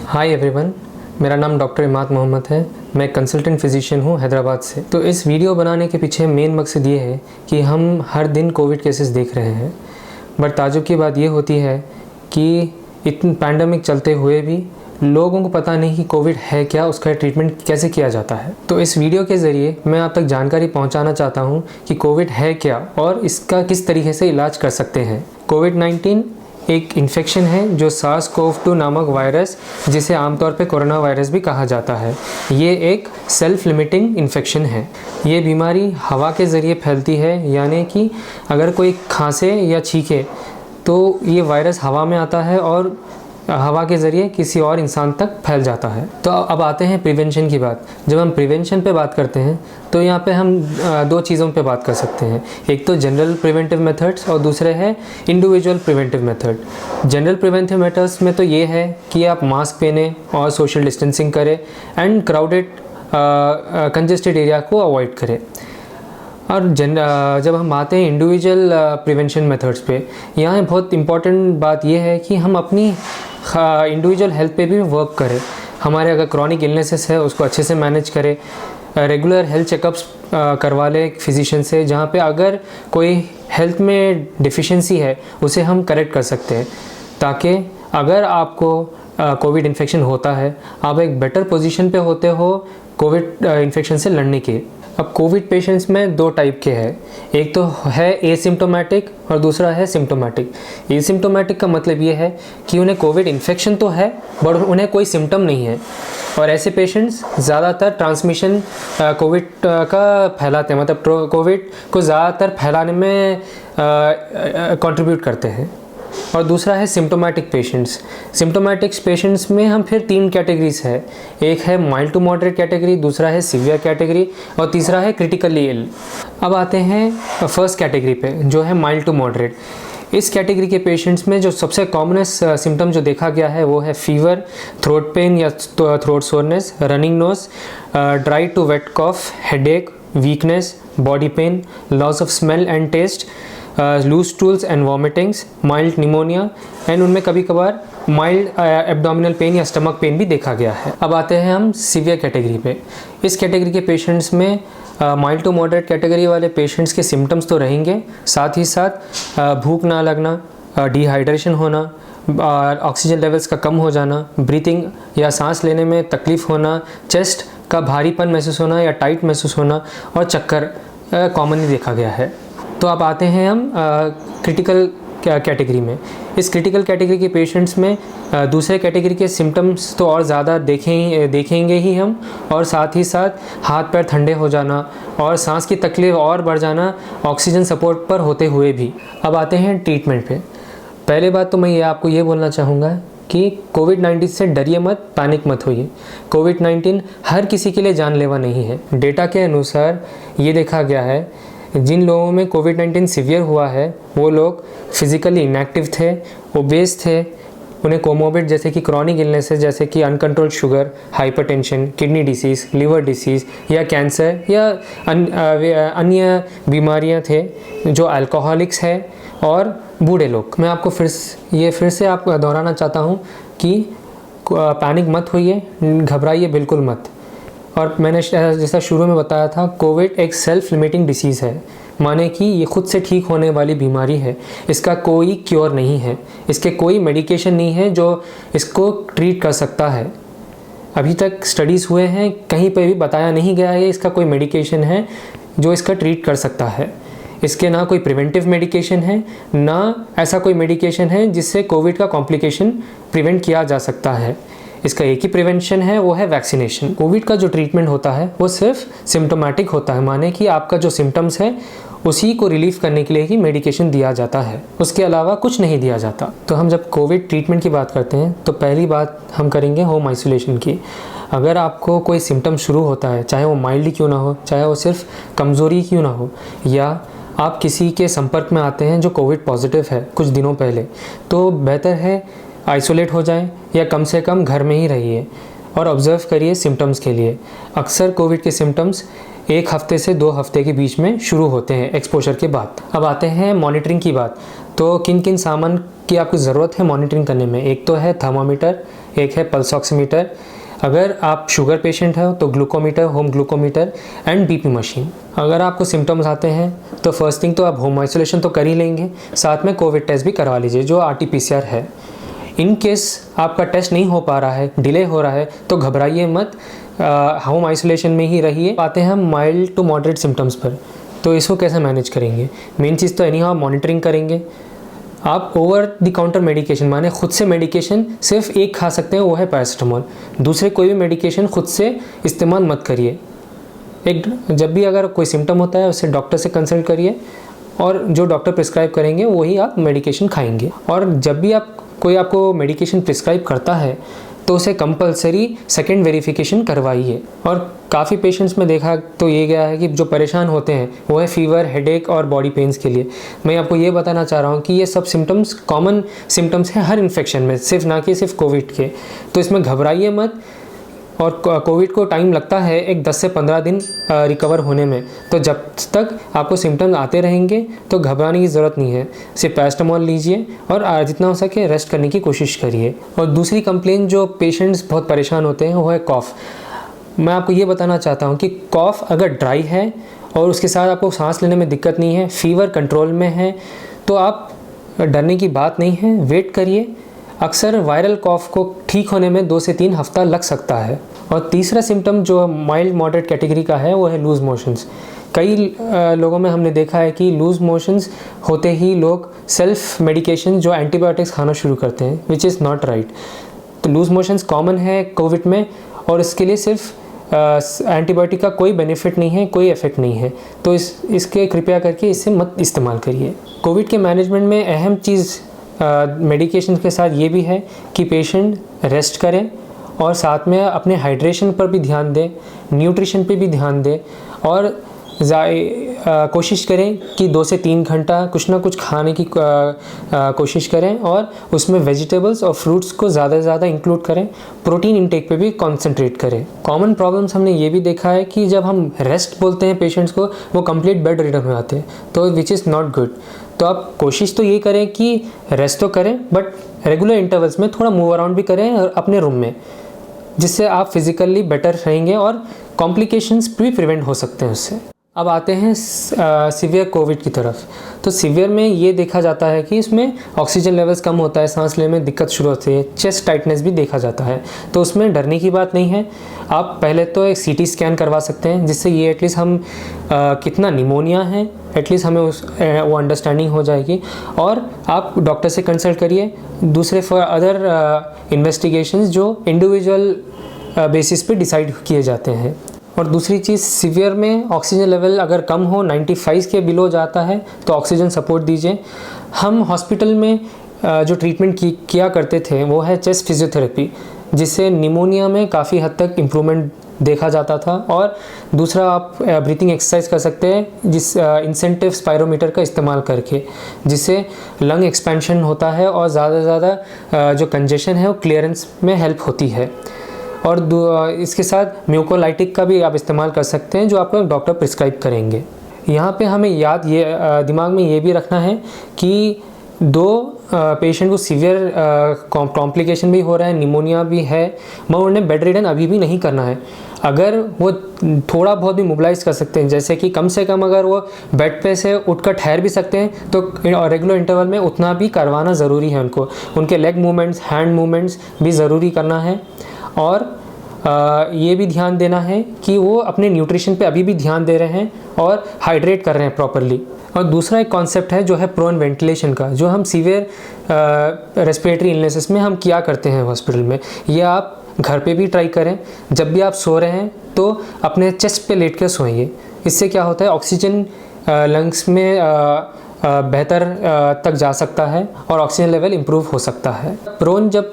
Hi everyone, मेरा नाम doctor Imad Mohammad है। मैं कंसल्टेंट फिजिशियन हूँ हैदराबाद से। तो इस वीडियो बनाने के पीछे मेन मकसद ये है कि हम हर दिन कोविड केसेस देख रहे हैं, बट ताज्जुब की बात ये होती है कि इतनी पैंडमिक चलते हुए भी लोगों को पता नहीं कि कोविड है क्या, उसका ट्रीटमेंट कैसे किया जाता है। तो इस वीडियो के ज़रिए मैं आप तक जानकारी पहुंचाना चाहता हूं कि कोविड है क्या और इसका किस तरीके से इलाज कर सकते हैं। कोविड-19 एक इन्फेक्शन है जो SARS-CoV-2 नामक वायरस, जिसे आमतौर पे कोरोना वायरस भी कहा जाता है, ये एक सेल्फ लिमिटिंग इन्फेक्शन है। ये बीमारी हवा के ज़रिए फैलती है, यानी कि अगर कोई खांसे या छींके तो ये वायरस हवा में आता है और हवा के ज़रिए किसी और इंसान तक फैल जाता है। तो अब आते हैं प्रिवेंशन की बात। जब हम प्रिवेंशन पे बात करते हैं तो यहाँ पे हम दो चीज़ों पे बात कर सकते हैं। एक तो जनरल प्रिवेंटिव मेथड्स और दूसरे है individual preventive method. General preventive methods में तो ये है कि आप मास्क पहने और सोशल डिस्टेंसिंग करें एंड क्राउडेड कंजेस्टेड एरिया को अवॉइड करें। और जब हम आते हैं इंडिविजुअल प्रिवेंशन मेथड्स पे, यहाँ बहुत इम्पॉर्टेंट बात यह है कि हम अपनी इंडिविजुअल हेल्थ पे भी वर्क करें। हमारे अगर क्रॉनिक इलनेसेस है उसको अच्छे से मैनेज करें, रेगुलर हेल्थ चेकअप्स करवा लें एक फिजिशियन से, जहाँ पे अगर कोई हेल्थ में डिफिशिएंसी है उसे हम करेक्ट कर सकते हैं, ताकि अगर आपको कोविड इन्फेक्शन होता है आप एक बेटर पोजीशन पे होते हो कोविड इन्फेक्शन से लड़ने के। अब कोविड पेशेंट्स में दो टाइप के हैं, एक तो है एसिम्टोमेटिक और दूसरा है सिम्टोमेटिक। एसिम्टोमेटिक का मतलब ये है कि उन्हें कोविड इन्फेक्शन तो है बट उन्हें कोई सिम्टम नहीं है, और ऐसे पेशेंट्स ज़्यादातर ट्रांसमिशन कोविड का फैलाते हैं, मतलब कोविड को ज़्यादातर फैलाने में कंट्रीब्यूट करते हैं। और दूसरा है सिम्टोमेटिक पेशेंट्स। सिम्टोमेटिक पेशेंट्स में हम फिर तीन कैटेगरीज है, एक है माइल्ड टू मॉडरेट कैटेगरी, दूसरा है सीवियर कैटेगरी और तीसरा है क्रिटिकली इल। अब आते हैं फर्स्ट कैटेगरी पे, जो है माइल्ड टू मॉडरेट। इस कैटेगरी के पेशेंट्स में जो सबसे कॉमनेस्ट सिम्टम जो देखा गया है वो है फीवर, थ्रोट पेन या throat soreness, running nose, dry to wet cough, headache, weakness, body pain, loss of smell and taste, loose stools and vomitings, mild pneumonia and उनमें कभी कभार माइल्ड एब्डोमिनल पेन या स्टमक पेन भी देखा गया है। अब आते हैं हम सीवियर कैटेगरी पे। इस कैटेगरी के पेशेंट्स में माइल्ड टू मॉडरेट कैटेगरी वाले पेशेंट्स के सिम्टम्स तो रहेंगे, साथ ही साथ भूख ना लगना, डिहाइड्रेशन होना, ऑक्सीजन लेवल्स का कम हो जाना, ब्रीथिंग या सांस लेने में तकलीफ़ होना, चेस्ट का भारीपन महसूस होना या टाइट महसूस होना और चक्कर कॉमनली देखा गया है। तो अब आते हैं हम क्रिटिकल कैटेगरी में। इस क्रिटिकल कैटेगरी के पेशेंट्स में दूसरे कैटेगरी के सिम्टम्स तो और ज़्यादा देखेंगे ही हम, और साथ ही साथ हाथ पैर ठंडे हो जाना और सांस की तकलीफ़ और बढ़ जाना ऑक्सीजन सपोर्ट पर होते हुए भी। अब आते हैं ट्रीटमेंट पे। पहले बात तो मैं आपको ये बोलना चाहूँगा कि कोविड-19 से डरिए मत, पैनिक मत होइए। कोविड-19 हर किसी के लिए जानलेवा नहीं है। डेटा के अनुसार ये देखा गया है जिन लोगों में कोविड-19 सीवियर हुआ है वो लोग फिज़िकली इनएक्टिव थे, ओबेस थे, उन्हें कोमोबिड जैसे कि क्रॉनिक इलनेसेस जैसे कि uncontrolled sugar, hypertension, kidney disease, liver disease या कैंसर या अन्य बीमारियां थे, जो अल्कोहलिक्स है और बूढ़े लोग। मैं आपको फिर से आपको दोहराना चाहता हूं कि पैनिक मत होइए, घबराइए बिल्कुल मत। और मैंने जैसा शुरू में बताया था, कोविड एक सेल्फ लिमिटिंग डिसीज़ है, माने कि ये खुद से ठीक होने वाली बीमारी है। इसका कोई क्योर नहीं है, इसके कोई मेडिकेशन नहीं है जो इसको ट्रीट कर सकता है। अभी तक स्टडीज़ हुए हैं, कहीं पे भी बताया नहीं गया है इसका कोई मेडिकेशन है जो इसका ट्रीट कर सकता है। इसके ना कोई प्रिवेंटिव मेडिकेशन है, ना ऐसा कोई मेडिकेशन है जिससे कोविड का कॉम्प्लिकेशन प्रिवेंट किया जा सकता है। इसका एक ही प्रिवेंशन है, वो है वैक्सीनेशन। कोविड का जो ट्रीटमेंट होता है वो सिर्फ सिम्टोमेटिक होता है, माने कि आपका जो सिम्टम्स है उसी को रिलीव करने के लिए ही मेडिकेशन दिया जाता है, उसके अलावा कुछ नहीं दिया जाता। तो हम जब कोविड ट्रीटमेंट की बात करते हैं तो पहली बात हम करेंगे होम आइसोलेशन की। अगर आपको कोई सिम्टम शुरू होता है, चाहे वो माइल्ड क्यों ना हो, चाहे वो सिर्फ कमज़ोरी क्यों ना हो, या आप किसी के संपर्क में आते हैं जो कोविड पॉजिटिव है कुछ दिनों पहले, तो बेहतर है आइसोलेट हो जाएं या कम से कम घर में ही रहिए और ऑब्ज़र्व करिए सिम्टम्स के लिए। अक्सर कोविड के सिम्टम्स 1 हफ्ते से 2 हफ्ते के बीच में शुरू होते हैं एक्सपोजर के बाद। अब आते हैं मॉनिटरिंग की बात। तो किन किन सामान की आपको ज़रूरत है मॉनिटरिंग करने में? एक तो है थर्मामीटर, एक है पल्स ऑक्सीमीटर, अगर आप शुगर पेशेंट हो तो glucometer, home glucometer and BP machine. अगर आपको सिम्टम्स आते हैं तो फर्स्ट थिंग तो आप होम आइसोलेशन तो कर ही लेंगे, साथ में कोविड टेस्ट भी करवा लीजिए जो RT-PCR है। इन केस आपका टेस्ट नहीं हो पा रहा है, डिले हो रहा है, तो घबराइए मत, होम आइसोलेशन में ही रहिए। आते हैं हम माइल्ड टू मॉडरेट सिम्टम्स पर, तो इसको कैसे मैनेज करेंगे? मेन चीज़ तो एनी हाउ मॉनिटरिंग करेंगे। आप ओवर द काउंटर मेडिकेशन माने खुद से मेडिकेशन सिर्फ एक खा सकते हैं, वो है पैरासिटामोल। दूसरे कोई भी मेडिकेशन खुद से इस्तेमाल मत करिए। जब भी अगर कोई सिम्टम होता है उससे डॉक्टर से कंसल्ट करिए और जो डॉक्टर प्रिस्क्राइब करेंगे वही आप मेडिकेशन खाएंगे। और जब भी कोई आपको मेडिकेशन प्रिस्क्राइब करता है तो उसे कंपलसरी सेकेंड वेरिफिकेशन करवाइए। और काफ़ी पेशेंट्स में देखा तो ये गया है कि जो परेशान होते हैं वो है फीवर, हेडेक और बॉडी पेन्स के लिए। मैं आपको ये बताना चाह रहा हूँ कि ये सब सिम्टम्स कॉमन सिम्टम्स हैं हर इन्फेक्शन में, सिर्फ ना कि सिर्फ कोविड के। तो इसमें घबराइए मत। और कोविड को टाइम लगता है एक 10 से 15 दिन रिकवर होने में, तो जब तक आपको सिम्टम्स आते रहेंगे तो घबराने की ज़रूरत नहीं है। सिर्फ पैरासिटामोल लीजिए और जितना हो सके रेस्ट करने की कोशिश करिए। और दूसरी कंप्लेन जो पेशेंट्स बहुत परेशान होते हैं वो है कॉफ़। मैं आपको ये बताना चाहता हूँ कि कॉफ़ अगर ड्राई है और उसके साथ आपको सांस लेने में दिक्कत नहीं है, फीवर कंट्रोल में है, तो आप डरने की बात नहीं है, वेट करिए। अक्सर वायरल कॉफ को ठीक होने में 2 से 3 हफ्ता लग सकता है। और तीसरा सिम्टम जो माइल्ड मॉडरेट कैटेगरी का है वो है लूज़ मोशंस। कई लोगों में हमने देखा है कि लूज़ मोशंस होते ही लोग सेल्फ मेडिकेशन जो एंटीबायोटिक्स खाना शुरू करते हैं, विच इज़ नॉट राइट। तो लूज़ मोशंस कॉमन है कोविड में और इसके लिए सिर्फ एंटीबायोटिक का कोई बेनिफिट नहीं है, कोई इफेक्ट नहीं है। तो इसके कृपया करके इसे मत इस्तेमाल करिए। कोविड के मैनेजमेंट में अहम चीज़ मेडिकेशन के साथ ये भी है कि पेशेंट रेस्ट करें और साथ में अपने हाइड्रेशन पर भी ध्यान दें, न्यूट्रिशन पे भी ध्यान दें और कोशिश करें कि 2 से 3 घंटा कुछ ना कुछ खाने की कोशिश करें और उसमें वेजिटेबल्स और फ्रूट्स को ज़्यादा से ज़्यादा इंक्लूड करें। प्रोटीन इंटेक पे भी कंसंट्रेट करें। कॉमन प्रॉब्लम्स हमने ये भी देखा है कि जब हम रेस्ट बोलते हैं पेशेंट्स को, वो कंप्लीट बेड रिडन हो जाते हैं, तो विच इज़ नॉट गुड। तो आप कोशिश तो ये करें कि रेस्ट तो करें बट रेगुलर इंटरवल्स में थोड़ा मूव अराउंड भी करें अपने रूम में, जिससे आप फिज़िकली बेटर रहेंगे और कॉम्प्लिकेशंस भी प्रिवेंट हो सकते हैं उससे। अब आते हैं सीवियर कोविड की तरफ। तो सीवियर में ये देखा जाता है कि इसमें ऑक्सीजन लेवल्स कम होता है, सांस लेने में दिक्कत शुरू होती है, चेस्ट टाइटनेस भी देखा जाता है। तो उसमें डरने की बात नहीं है। आप पहले तो एक CT स्कैन करवा सकते हैं, जिससे ये एटलीस्ट हम कितना निमोनिया है एटलीस्ट हमें वो अंडरस्टैंडिंग हो जाएगी। और आप डॉक्टर से कंसल्ट करिए दूसरे फॉर अदर इन्वेस्टिगेशंस जो इंडिविजुअल बेसिस पे डिसाइड किए जाते हैं। और दूसरी चीज़, सीवियर में ऑक्सीजन लेवल अगर कम हो, 95 के बिलो जाता है, तो ऑक्सीजन सपोर्ट दीजिए। हम हॉस्पिटल में जो ट्रीटमेंट किया करते थे वो है चेस्ट फिजियोथेरेपी, जिससे निमोनिया में काफ़ी हद तक इम्प्रूवमेंट देखा जाता था। और दूसरा आप ब्रीथिंग एक्सरसाइज कर सकते हैं जिस इंसेंटिव स्पायरोमीटर का इस्तेमाल करके, जिससे लंग एक्सपेंशन होता है और ज़्यादा से ज़्यादा जो कंजेशन है वो क्लियरेंस में हेल्प होती है। और इसके साथ म्यूकोलाइटिक का भी आप इस्तेमाल कर सकते हैं जो आपको डॉक्टर प्रिस्क्राइब करेंगे। यहाँ पे हमें दिमाग में ये भी रखना है कि 2 पेशेंट को सीवियर कॉम्प्लिकेशन भी हो रहा है, निमोनिया भी है, मगर उन्हें बेड रिडन अभी भी नहीं करना है। अगर वो थोड़ा बहुत भी मोबिलाइज कर सकते हैं, जैसे कि कम से कम अगर वो बेड पे से उठकर ठहर भी सकते हैं, तो रेगुलर इंटरवल में उतना भी करवाना ज़रूरी है उनको। उनके लेग मूवमेंट्स, हैंड मूवमेंट्स भी ज़रूरी करना है। और ये भी ध्यान देना है कि वो अपने न्यूट्रिशन पे अभी भी ध्यान दे रहे हैं और हाइड्रेट कर रहे हैं प्रॉपरली। और दूसरा एक कॉन्सेप्ट है जो है प्रोन वेंटिलेशन का, जो हम सीवियर रेस्पिरेटरी इलनेसेस में हम किया करते हैं हॉस्पिटल में। ये आप घर पे भी ट्राई करें। जब भी आप सो रहे हैं तो अपने चेस्ट पे लेट कर सोइए। इससे क्या होता है, ऑक्सीजन लंग्स में बेहतर तक जा सकता है और ऑक्सीजन लेवल इम्प्रूव हो सकता है। प्रोन जब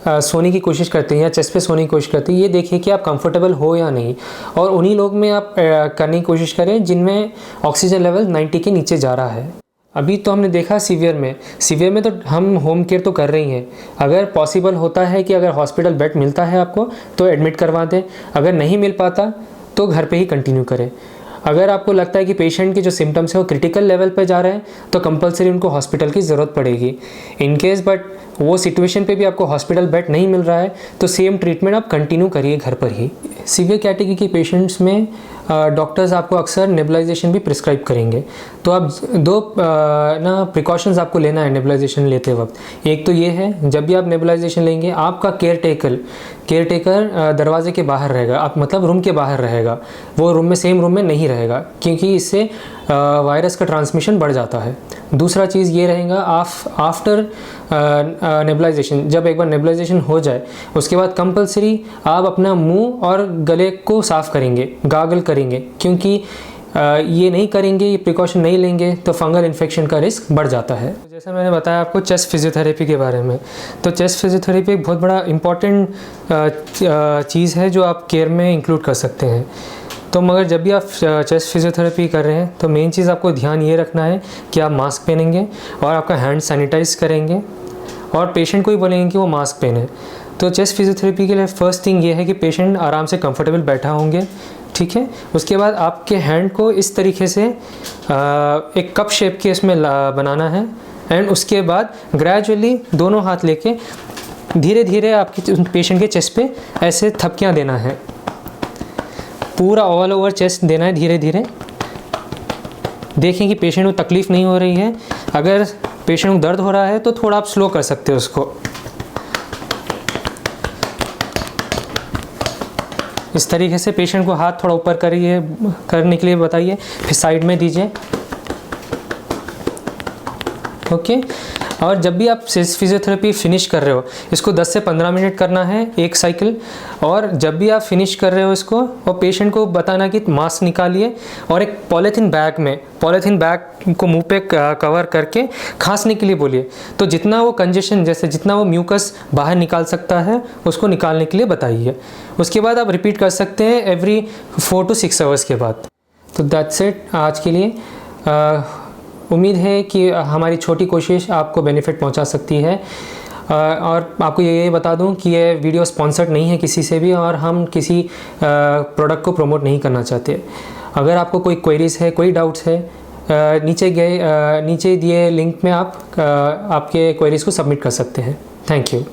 सोने की कोशिश करते हैं या चेस्ट पे सोने की कोशिश करते हैं, ये देखिए कि आप कंफर्टेबल हो या नहीं। और उन्हीं लोग में आप करने की कोशिश करें जिनमें ऑक्सीजन लेवल 90 के नीचे जा रहा है। अभी तो हमने देखा सीवियर में तो हम होम केयर तो कर रही हैं। अगर पॉसिबल होता है कि अगर हॉस्पिटल बेड मिलता है आपको तो एडमिट करवा दें, अगर नहीं मिल पाता तो घर पे ही कंटिन्यू करें। अगर आपको लगता है कि पेशेंट के जो सिम्टम्स है वो क्रिटिकल लेवल पे जा रहे हैं तो कंपलसरी उनको हॉस्पिटल की ज़रूरत पड़ेगी। इन केस बट वो सिचुएशन पे भी आपको हॉस्पिटल बेड नहीं मिल रहा है तो सेम ट्रीटमेंट आप कंटिन्यू करिए घर पर ही। सीवियर कैटेगरी के पेशेंट्स में डॉक्टर्स आपको अक्सर नेबुलाइजेशन भी प्रिस्क्राइब करेंगे। तो आप दो प्रिकॉशंस आपको लेना है नेबुलाइजेशन लेते वक्त। एक तो ये है, जब भी आप नेबुलाइजेशन लेंगे आपका केयर टेकर दरवाजे के बाहर रहेगा, आप मतलब रूम के बाहर रहेगा, वो रूम में सेम रूम में नहीं रहेगा, क्योंकि इससे वायरस का ट्रांसमिशन बढ़ जाता है। दूसरा चीज़ ये रहेगा, आफ्टर नेबुलाइजेशन, जब एक बार नेबुलाइजेशन हो जाए उसके बाद कंपलसरी आप अपना मुंह और गले को साफ़ करेंगे, गागल करेंगे, क्योंकि ये नहीं करेंगे, ये प्रिकॉशन नहीं लेंगे तो फंगल इन्फेक्शन का रिस्क बढ़ जाता है। जैसे मैंने बताया आपको चेस्ट फिजियोथेरेपी के बारे में, तो चेस्ट फिजियोथेरेपी एक बहुत बड़ा इम्पॉर्टेंट चीज़ है जो आप केयर में इंक्लूड कर सकते हैं। तो मगर जब भी आप चेस्ट फिजियोथेरेपी कर रहे हैं तो मेन चीज़ आपको ध्यान ये रखना है कि आप मास्क पहनेंगे और आपका हैंड सैनिटाइज करेंगे और पेशेंट को ही बोलेंगे कि वो मास्क पहने। तो चेस्ट फिजियोथेरेपी के लिए फर्स्ट थिंग ये है कि पेशेंट आराम से कंफर्टेबल बैठा होंगे, ठीक है। उसके बाद आपके हैंड को इस तरीके से एक कप शेप के इसमें बनाना है एंड उसके बाद ग्रेजुअली दोनों हाथ लेके धीरे धीरे आपके पेशेंट के चेस्ट पे ऐसे थपकियाँ देना है, पूरा ऑल ओवर चेस्ट देना है धीरे धीरे। देखें कि पेशेंट को तकलीफ़ नहीं हो रही है। अगर पेशेंट को दर्द हो रहा है तो थोड़ा आप स्लो कर सकते हो उसको। इस तरीके से पेशेंट को हाथ थोड़ा ऊपर करने के लिए बताइए, फिर साइड में दीजिए, ओके। और जब भी आप फिजियोथेरेपी फिनिश कर रहे हो, इसको 10 से 15 मिनट करना है एक साइकिल। और जब भी आप फिनिश कर रहे हो इसको, और पेशेंट को बताना कि मास्क निकालिए और एक पॉलीथीन बैग को मुंह पे कवर करके खांसने के लिए बोलिए। तो जितना वो कंजेशन, जैसे जितना वो म्यूकस बाहर निकाल सकता है उसको निकालने के लिए बताइए। उसके बाद आप रिपीट कर सकते हैं एवरी 4 to 6 आवर्स के बाद। तो दैट्स इट आज के लिए। उम्मीद है कि हमारी छोटी कोशिश आपको बेनिफिट पहुंचा सकती है। और आपको ये बता दूं कि ये वीडियो स्पॉन्सर्ड नहीं है किसी से भी, और हम किसी प्रोडक्ट को प्रमोट नहीं करना चाहते। अगर आपको कोई क्वेरीज है, कोई डाउट्स है, नीचे दिए लिंक में आप आपके क्वेरीज को सबमिट कर सकते हैं। Thank you.